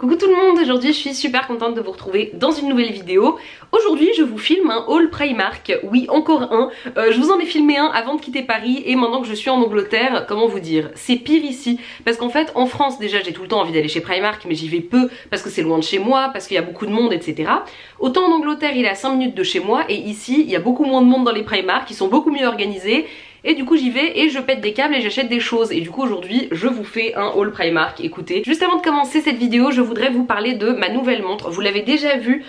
Coucou tout le monde, aujourd'hui je suis super contente de vous retrouver dans une nouvelle vidéo. Aujourd'hui je vous filme un haul Primark, oui encore un. Je vous en ai filmé un avant de quitter Paris et maintenant que je suis en Angleterre, comment vous dire, c'est pire ici. Parce qu'en fait en France déjà j'ai tout le temps envie d'aller chez Primark mais j'y vais peu parce que c'est loin de chez moi, parce qu'il y a beaucoup de monde etc. Autant en Angleterre il est à 5 minutes de chez moi et ici il y a beaucoup moins de monde dans les Primark, ils sont beaucoup mieux organisés. Et du coup j'y vais et je pète des câbles et j'achète des choses. Et du coup aujourd'hui je vous fais un haul Primark. Écoutez, juste avant de commencer cette vidéo je voudrais vous parler de ma nouvelle montre. Vous l'avez déjà vue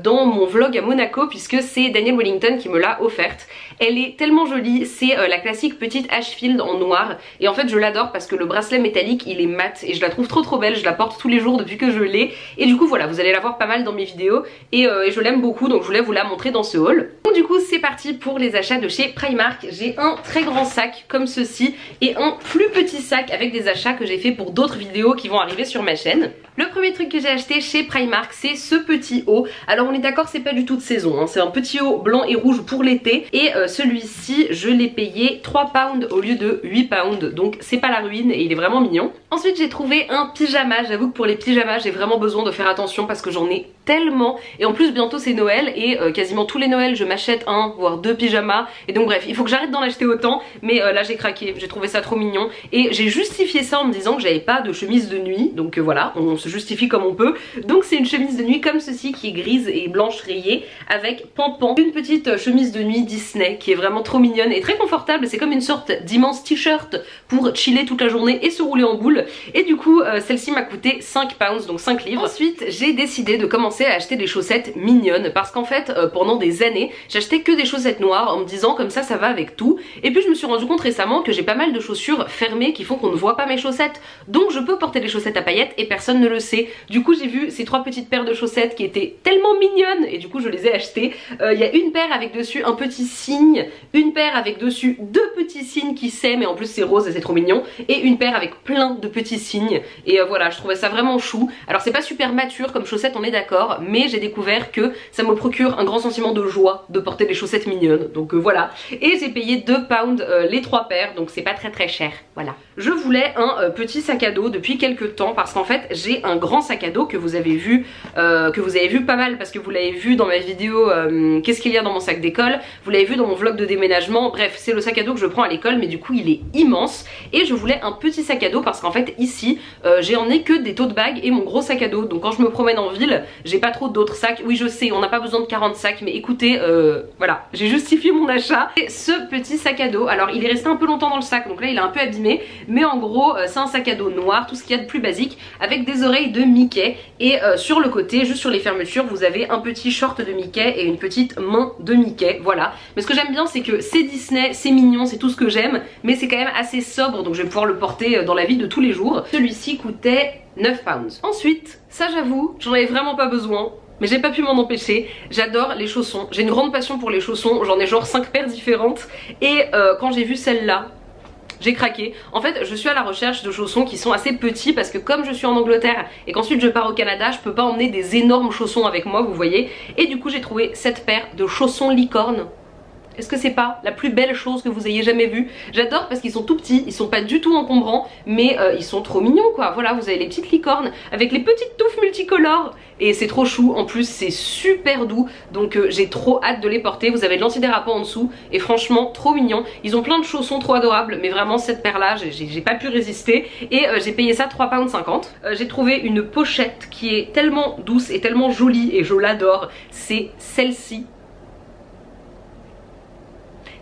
dans mon vlog à Monaco puisque c'est Daniel Wellington qui me l'a offerte. Elle est tellement jolie, c'est la classique petite Ashfield en noir. Et en fait je l'adore parce que le bracelet métallique il est mat et je la trouve trop belle. Je la porte tous les jours depuis que je l'ai. Et du coup voilà, vous allez la voir pas mal dans mes vidéos. Et je l'aime beaucoup donc je voulais vous la montrer dans ce haul. Donc du coup c'est parti pour les achats de chez Primark. J'ai un très grand sac comme ceci et un plus petit sac avec des achats que j'ai fait pour d'autres vidéos qui vont arriver sur ma chaîne. Le premier truc que j'ai acheté chez Primark c'est ce petit haut. Alors on est d'accord c'est pas du tout de saison hein. C'est un petit haut blanc et rouge pour l'été et celui-ci je l'ai payé 3 pounds au lieu de 8 pounds donc c'est pas la ruine et il est vraiment mignon. Ensuite j'ai trouvé un pyjama, j'avoue que pour les pyjamas j'ai vraiment besoin de faire attention parce que j'en ai tellement et en plus bientôt c'est Noël et quasiment tous les Noëls je m'achète un voire deux pyjamas et donc bref il faut que j'arrête d'en acheter autant mais là j'ai craqué, j'ai trouvé ça trop mignon et j'ai justifié ça en me disant que j'avais pas de chemise de nuit donc voilà on se justifie comme on peut. Donc c'est une chemise de nuit comme ceci qui est grise et blanche rayée avec pampan, une petite chemise de nuit Disney qui est vraiment trop mignonne et très confortable. C'est comme une sorte d'immense t-shirt pour chiller toute la journée et se rouler en boule et du coup celle-ci m'a coûté 5 pounds donc 5 livres. Ensuite j'ai décidé de commencer à acheter des chaussettes mignonnes parce qu'en fait pendant des années j'achetais que des chaussettes noires en me disant comme ça va avec tout et puis je me suis rendu compte récemment que j'ai pas mal de chaussures fermées qui font qu'on ne voit pas mes chaussettes donc je peux porter des chaussettes à paillettes et personne ne le sait. Du coup j'ai vu ces 3 petites paires de chaussettes qui étaient tellement mignonnes et du coup je les ai achetées. Il y a une paire avec dessus un petit cygne, une paire avec dessus 2 petits cygnes qui s'aiment et en plus c'est rose et c'est trop mignon et une paire avec plein de petits cygnes et voilà je trouvais ça vraiment chou. Alors c'est pas super mature comme chaussettes on est d'accord mais j'ai découvert que ça me procure un grand sentiment de joie de porter des chaussettes mignonnes donc voilà et j'ai payé 2 pounds les 3 paires donc c'est pas très cher voilà. Je voulais un petit sac à dos depuis quelques temps parce qu'en fait j'ai un grand sac à dos que vous avez vu pas mal parce que vous l'avez vu dans ma vidéo qu'est-ce qu'il y a dans mon sac d'école, vous l'avez vu dans mon vlog de déménagement, bref c'est le sac à dos que je prends à l'école mais du coup il est immense et je voulais un petit sac à dos parce qu'en fait ici j'ai emmené que des tote bags et mon gros sac à dos donc quand je me promène en ville j'ai pas trop d'autres sacs. Oui je sais on n'a pas besoin de 40 sacs mais écoutez voilà j'ai justifié mon achat. Et ce petit sac à dos, alors il est resté un peu longtemps dans le sac donc là il est un peu abîmé mais en gros c'est un sac à dos noir, tout ce qu'il y a de plus basique avec des oreilles de Mickey et sur le côté juste sur les fermetures vous avez un petit short de Mickey et une petite main de Mickey, voilà. Mais ce que j'aime bien c'est que c'est Disney, c'est mignon, c'est tout ce que j'aime mais c'est quand même assez sobre donc je vais pouvoir le porter dans la vie de tous les jours. Celui-ci coûtait 9 pounds. Ensuite, ça j'avoue, j'en avais vraiment pas besoin mais j'ai pas pu m'en empêcher, j'adore les chaussons, j'ai une grande passion pour les chaussons, j'en ai genre 5 paires différentes et quand j'ai vu celle-là j'ai craqué. En fait je suis à la recherche de chaussons qui sont assez petits parce que comme je suis en Angleterre et qu'ensuite je pars au Canada je peux pas emmener des énormes chaussons avec moi vous voyez et du coup j'ai trouvé cette paire de chaussons licorne. Est-ce que c'est pas la plus belle chose que vous ayez jamais vue? J'adore parce qu'ils sont tout petits, ils sont pas du tout encombrants mais ils sont trop mignons quoi. Voilà vous avez les petites licornes avec les petites touffes multicolores et c'est trop chou, en plus c'est super doux donc j'ai trop hâte de les porter. Vous avez de l'antidérapant en dessous et franchement trop mignon. Ils ont plein de chaussons trop adorables mais vraiment cette paire là j'ai pas pu résister et j'ai payé ça 3,50 pounds. J'ai trouvé une pochette qui est tellement douce et tellement jolie et je l'adore, c'est celle-ci.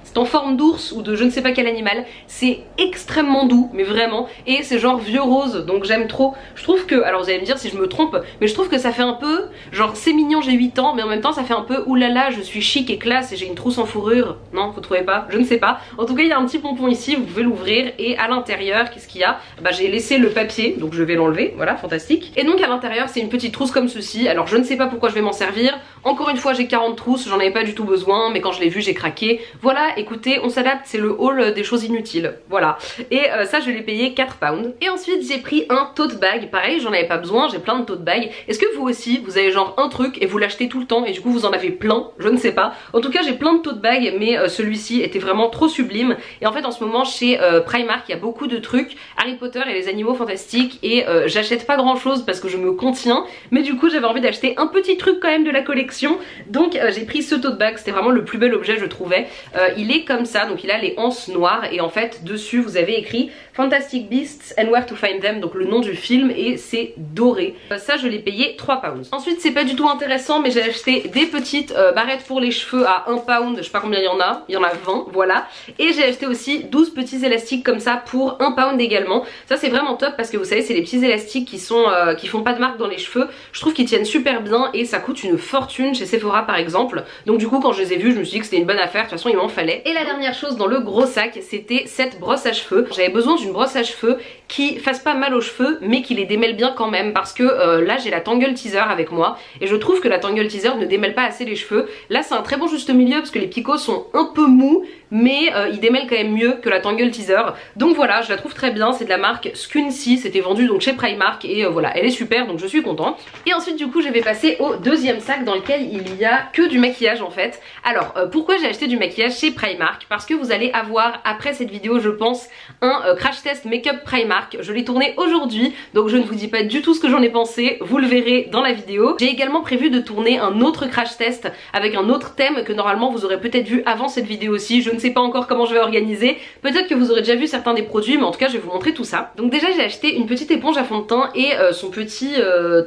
C'est en forme d'ours ou de je ne sais pas quel animal, c'est extrêmement doux mais vraiment et c'est genre vieux rose donc j'aime trop. Je trouve que, alors vous allez me dire si je me trompe mais je trouve que ça fait un peu genre c'est mignon j'ai 8 ans mais en même temps ça fait un peu oulala je suis chic et classe et j'ai une trousse en fourrure. Non vous trouvez pas? Je ne sais pas. En tout cas il y a un petit pompon ici, vous pouvez l'ouvrir et à l'intérieur qu'est-ce qu'il y a? Bah j'ai laissé le papier donc je vais l'enlever, voilà fantastique. Et donc à l'intérieur c'est une petite trousse comme ceci, alors je ne sais pas pourquoi je vais m'en servir. Encore une fois j'ai 40 trousses, j'en avais pas du tout besoin mais quand je l'ai vu j'ai craqué. Voilà écoutez, on s'adapte, c'est le haul des choses inutiles, voilà. Et ça je l'ai payé 4 pounds. Et ensuite j'ai pris un tote bag, pareil j'en avais pas besoin, j'ai plein de tote bags. Est-ce que vous aussi vous avez genre un truc et vous l'achetez tout le temps et du coup vous en avez plein? Je ne sais pas. En tout cas j'ai plein de tote bags, mais celui-ci était vraiment trop sublime. Et en fait en ce moment chez Primark il y a beaucoup de trucs Harry Potter et les animaux fantastiques, et j'achète pas grand chose parce que je me contiens, mais du coup j'avais envie d'acheter un petit truc quand même de la collection. Donc j'ai pris ce tote bag, c'était vraiment le plus bel objet je trouvais. Il est comme ça, donc il a les anses noires et en fait dessus vous avez écrit Fantastic Beasts and Where to Find Them, donc le nom du film, et c'est doré. Ça je l'ai payé 3 pounds. Ensuite c'est pas du tout intéressant, mais j'ai acheté des petites barrettes pour les cheveux à 1 pound, je sais pas combien il y en a 20, voilà. Et j'ai acheté aussi 12 petits élastiques comme ça pour 1 pound également. Ça c'est vraiment top parce que vous savez c'est les petits élastiques qui sont qui font pas de marque dans les cheveux. Je trouve qu'ils tiennent super bien et ça coûte une fortune chez Sephora par exemple. Donc du coup quand je les ai vus je me suis dit que c'était une bonne affaire, de toute façon il m'en fallait. Et la dernière chose dans le gros sac, c'était cette brosse à cheveux. J'avais besoin d'une brosse à cheveux qui fasse pas mal aux cheveux mais qui les démêle bien quand même, parce que là j'ai la Tangle Teaser avec moi et je trouve que la Tangle Teaser ne démêle pas assez les cheveux. Là c'est un très bon juste milieu parce que les picots sont un peu mous, mais ils démêlent quand même mieux que la Tangle Teaser. Donc voilà, je la trouve très bien, c'est de la marque Scunci, c'était vendu donc chez Primark et voilà, elle est super donc je suis contente. Et ensuite du coup je vais passer au deuxième sac dans lequel il y a que du maquillage en fait. Alors pourquoi j'ai acheté du maquillage chez Primark? Parce que vous allez avoir après cette vidéo je pense un crash test make-up Primark. Je l'ai tourné aujourd'hui donc je ne vous dis pas du tout ce que j'en ai pensé, vous le verrez dans la vidéo. J'ai également prévu de tourner un autre crash test avec un autre thème que normalement vous aurez peut-être vu avant cette vidéo aussi. Je ne sais pas encore comment je vais organiser, peut-être que vous aurez déjà vu certains des produits, mais en tout cas je vais vous montrer tout ça. Donc déjà j'ai acheté une petite éponge à fond de teint et son petit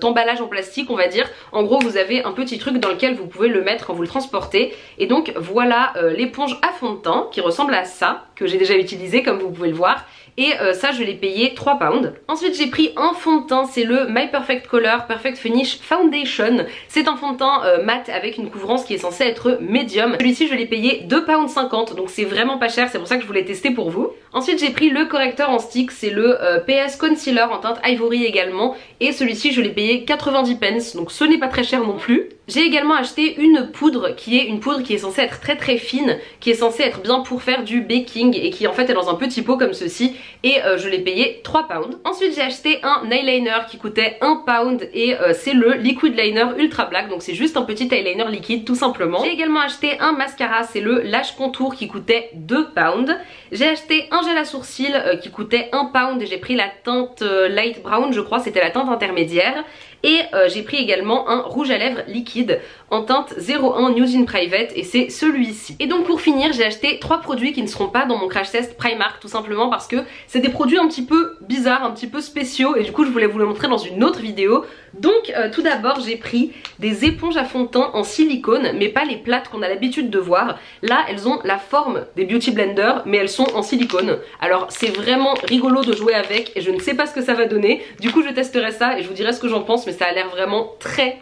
emballage en plastique on va dire. En gros vous avez un petit truc dans lequel vous pouvez le mettre quand vous le transportez, et donc voilà l'éponge à fond de teint qui ressemble à ça, que j'ai déjà utilisé comme vous pouvez le voir. Et ça je l'ai payé 3 pounds. Ensuite j'ai pris un fond de teint, c'est le My Perfect Color Perfect Finish Foundation. C'est un fond de teint mat avec une couvrance qui est censée être médium. Celui-ci je l'ai payé 2,50 pounds, donc c'est vraiment pas cher, c'est pour ça que je voulais tester pour vous. Ensuite j'ai pris le correcteur en stick, c'est le PS Concealer en teinte Ivory également, et celui-ci je l'ai payé 90 pence, donc ce n'est pas très cher non plus. J'ai également acheté une poudre qui est censée être très fine, qui est censée être bien pour faire du baking et qui en fait est dans un petit pot comme ceci, et je l'ai payé 3 pounds. Ensuite j'ai acheté un eyeliner qui coûtait 1 pound et c'est le Liquid Liner Ultra Black, donc c'est juste un petit eyeliner liquide tout simplement. J'ai également acheté un mascara, c'est le Lash Contour qui coûtait 2 pounds. J'ai acheté un gel à sourcils qui coûtait 1 pound et j'ai pris la teinte light brown, je crois c'était la teinte intermédiaire. Et j'ai pris également un rouge à lèvres liquide en teinte 01 News in Private, et c'est celui-ci. Et donc pour finir j'ai acheté 3 produits qui ne seront pas dans mon crash test Primark, tout simplement parce que c'est des produits un petit peu bizarres, un petit peu spéciaux, et du coup je voulais vous le montrer dans une autre vidéo. Donc tout d'abord j'ai pris des éponges à fond de teint en silicone, mais pas les plates qu'on a l'habitude de voir. Là elles ont la forme des beauty blenders mais elles sont en silicone. Alors c'est vraiment rigolo de jouer avec et je ne sais pas ce que ça va donner. Du coup je testerai ça et je vous dirai ce que j'en pense, mais ça a l'air vraiment très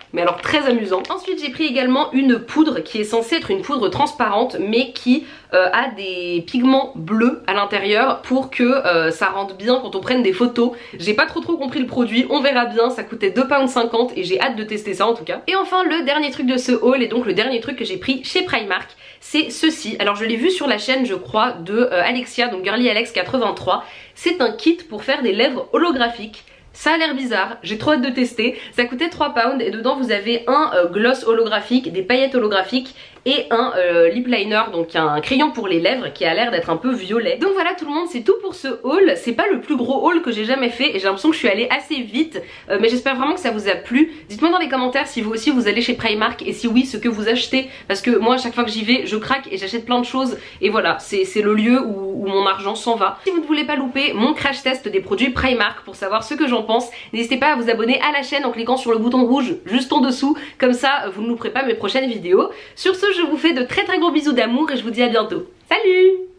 amusant. Ensuite j'ai pris également une poudre qui est censée être une poudre transparente mais qui a des pigments bleus à l'intérieur pour que ça rende bien quand on prenne des photos. J'ai pas trop compris le produit, on verra bien, ça coûtait 2,50 pounds et j'ai hâte de tester ça en tout cas. Et enfin le dernier truc de ce haul, et donc le dernier truc que j'ai pris chez Primark, c'est ceci. Alors je l'ai vu sur la chaîne je crois de Alexia, donc Girly Alex 83. C'est un kit pour faire des lèvres holographiques. Ça a l'air bizarre, j'ai trop hâte de tester. Ça coûtait 3 pounds et dedans vous avez un gloss holographique, des paillettes holographiques et un lip liner, donc un crayon pour les lèvres qui a l'air d'être un peu violet. Donc voilà tout le monde, c'est tout pour ce haul. C'est pas le plus gros haul que j'ai jamais fait et j'ai l'impression que je suis allée assez vite, mais j'espère vraiment que ça vous a plu. Dites-moi dans les commentaires si vous aussi vous allez chez Primark et si oui ce que vous achetez, parce que moi à chaque fois que j'y vais je craque et j'achète plein de choses et voilà, c'est le lieu où mon argent s'en va. Si vous ne voulez pas louper mon crash test des produits Primark pour savoir ce que j'en pense, n'hésitez pas à vous abonner à la chaîne en cliquant sur le bouton rouge juste en dessous, comme ça vous ne louperez pas mes prochaines vidéos. Sur ce je vous fais de très gros bisous d'amour et je vous dis à bientôt. Salut!